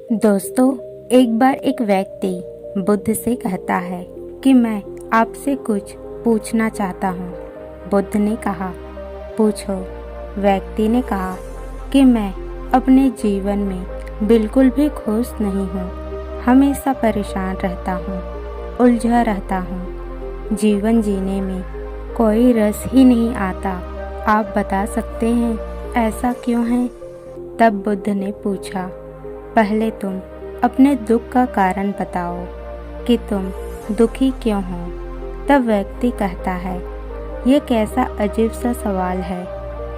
दोस्तों, एक बार एक व्यक्ति बुद्ध से कहता है कि मैं आपसे कुछ पूछना चाहता हूँ। बुद्ध ने कहा, पूछो। व्यक्ति ने कहा कि मैं अपने जीवन में बिल्कुल भी खुश नहीं हूँ। हमेशा परेशान रहता हूँ, उलझा रहता हूँ। जीवन जीने में कोई रस ही नहीं आता। आप बता सकते हैं ऐसा क्यों है? तब बुद्ध ने पूछा, पहले तुम अपने दुख का कारण बताओ कि तुम दुखी क्यों हो। तब व्यक्ति कहता है, ये कैसा अजीब सा सवाल है।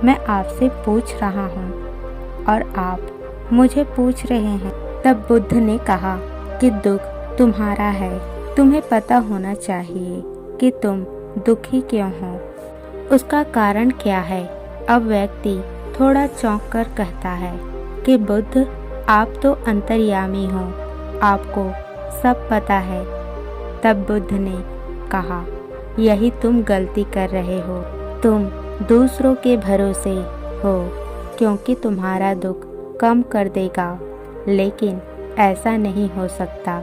मैं आपसे पूछ रहा हूँ और आप मुझे पूछ रहे हैं। तब बुद्ध ने कहा कि दुख तुम्हारा है। तुम्हें पता होना चाहिए कि तुम दुखी क्यों हो, उसका कारण क्या है। अब व्यक्ति थोड़ा चौंक कर कहता है कि बुद्ध, आप तो अंतर्यामी हो, आपको सब पता है। तब बुद्ध ने कहा, यही तुम गलती कर रहे हो। तुम दूसरों के भरोसे हो क्योंकि तुम्हारा दुख कम कर देगा, लेकिन ऐसा नहीं हो सकता।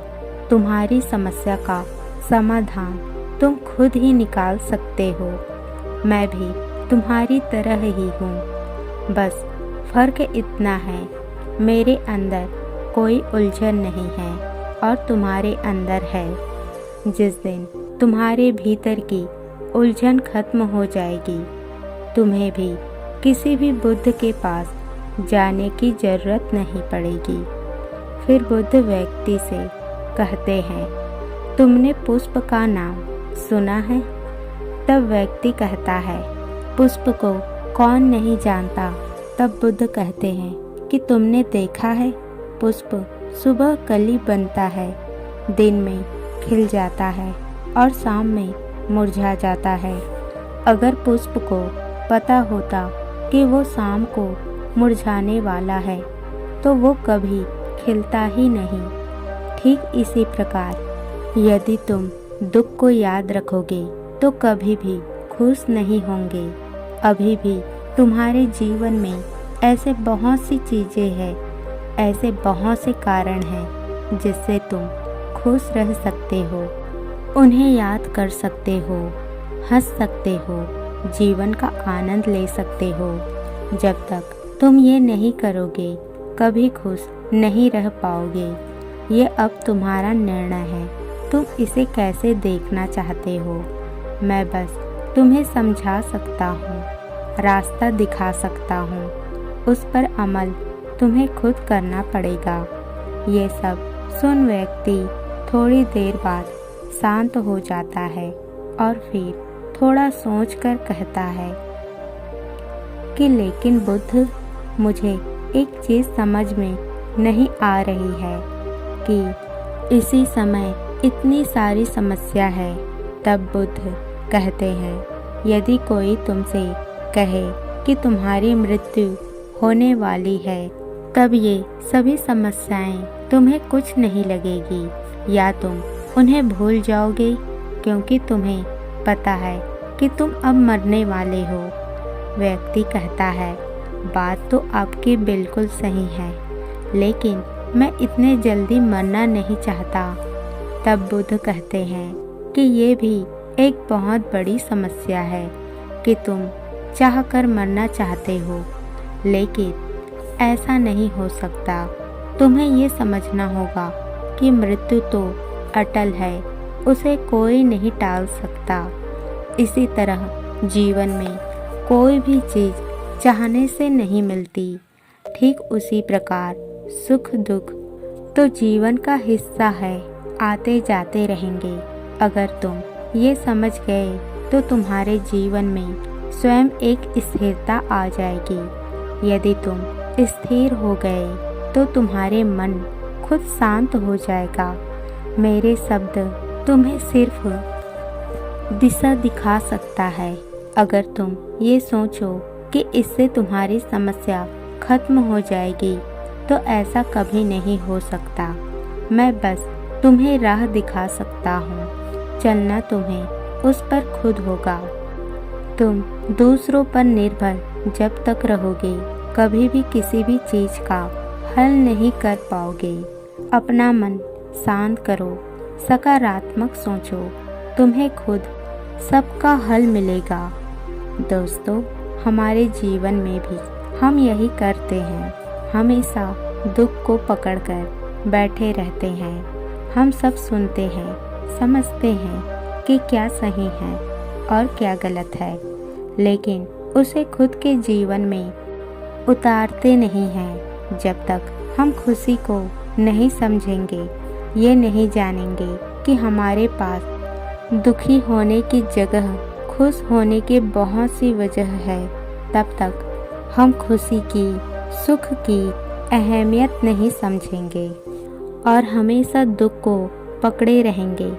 तुम्हारी समस्या का समाधान तुम खुद ही निकाल सकते हो। मैं भी तुम्हारी तरह ही हूँ, बस फर्क इतना है, मेरे अंदर कोई उलझन नहीं है और तुम्हारे अंदर है। जिस दिन तुम्हारे भीतर की उलझन खत्म हो जाएगी, तुम्हें भी किसी भी बुद्ध के पास जाने की जरूरत नहीं पड़ेगी। फिर बुद्ध व्यक्ति से कहते हैं, तुमने पुष्प का नाम सुना है? तब व्यक्ति कहता है, पुष्प को कौन नहीं जानता। तब बुद्ध कहते हैं कि तुमने देखा है, पुष्प सुबह कली बनता है, दिन में खिल जाता है और शाम में मुरझा जाता है। अगर पुष्प को पता होता कि वो शाम को मुरझाने वाला है तो वो कभी खिलता ही नहीं। ठीक इसी प्रकार यदि तुम दुख को याद रखोगे तो कभी भी खुश नहीं होंगे। अभी भी तुम्हारे जीवन में ऐसे बहुत सी चीज़ें हैं, ऐसे बहुत से कारण हैं जिससे तुम खुश रह सकते हो, उन्हें याद कर सकते हो, हंस सकते हो, जीवन का आनंद ले सकते हो। जब तक तुम ये नहीं करोगे, कभी खुश नहीं रह पाओगे। ये अब तुम्हारा निर्णय है, तुम इसे कैसे देखना चाहते हो। मैं बस तुम्हें समझा सकता हूँ, रास्ता दिखा सकता हूँ, उस पर अमल तुम्हें खुद करना पड़ेगा। ये सब सुन व्यक्ति थोड़ी देर बाद शांत हो जाता है और फिर थोड़ा सोचकर कहता है कि लेकिन बुद्ध, मुझे एक चीज़ समझ में नहीं आ रही है कि इसी समय इतनी सारी समस्या है। तब बुद्ध कहते हैं, यदि कोई तुमसे कहे कि तुम्हारी मृत्यु होने वाली है, तब ये सभी समस्याएं तुम्हें कुछ नहीं लगेगी या तुम उन्हें भूल जाओगे क्योंकि तुम्हें पता है कि तुम अब मरने वाले हो। व्यक्ति कहता है, बात तो आपकी बिल्कुल सही है, लेकिन मैं इतने जल्दी मरना नहीं चाहता। तब बुद्ध कहते हैं कि ये भी एक बहुत बड़ी समस्या है कि तुम चाहकर मरना चाहते हो, लेकिन ऐसा नहीं हो सकता। तुम्हें ये समझना होगा कि मृत्यु तो अटल है, उसे कोई नहीं टाल सकता। इसी तरह जीवन में कोई भी चीज़ चाहने से नहीं मिलती। ठीक उसी प्रकार सुख दुख तो जीवन का हिस्सा है, आते जाते रहेंगे। अगर तुम ये समझ गए तो तुम्हारे जीवन में स्वयं एक स्थिरता आ जाएगी। यदि तुम स्थिर हो गए तो तुम्हारे मन खुद शांत हो जाएगा। मेरे शब्द तुम्हें सिर्फ दिशा दिखा सकता है। अगर तुम ये सोचो कि इससे तुम्हारी समस्या खत्म हो जाएगी तो ऐसा कभी नहीं हो सकता। मैं बस तुम्हें राह दिखा सकता हूँ, चलना तुम्हें उस पर खुद होगा। तुम दूसरों पर निर्भर जब तक रहोगे, कभी भी किसी भी चीज़ का हल नहीं कर पाओगे। अपना मन शांत करो, सकारात्मक सोचो, तुम्हें खुद सबका हल मिलेगा। दोस्तों, हमारे जीवन में भी हम यही करते हैं, हमेशा दुख को पकड़कर बैठे रहते हैं। हम सब सुनते हैं, समझते हैं कि क्या सही है और क्या गलत है, लेकिन उसे खुद के जीवन में उतारते नहीं हैं। जब तक हम खुशी को नहीं समझेंगे, ये नहीं जानेंगे कि हमारे पास दुखी होने की जगह खुश होने की बहुत सी वजह है, तब तक हम खुशी की, सुख की अहमियत नहीं समझेंगे और हमेशा दुख को पकड़े रहेंगे।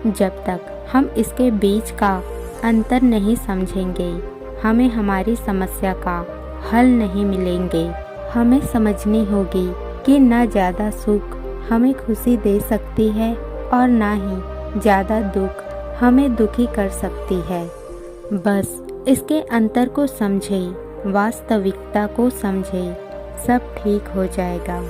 जब तक हम इसके बीच का अंतर नहीं समझेंगे, हमें हमारी समस्या का हल नहीं मिलेंगे। हमें समझनी होगी कि ना ज़्यादा सुख हमें खुशी दे सकती है और ना ही ज़्यादा दुख हमें दुखी कर सकती है। बस इसके अंतर को समझे, वास्तविकता को समझे, सब ठीक हो जाएगा।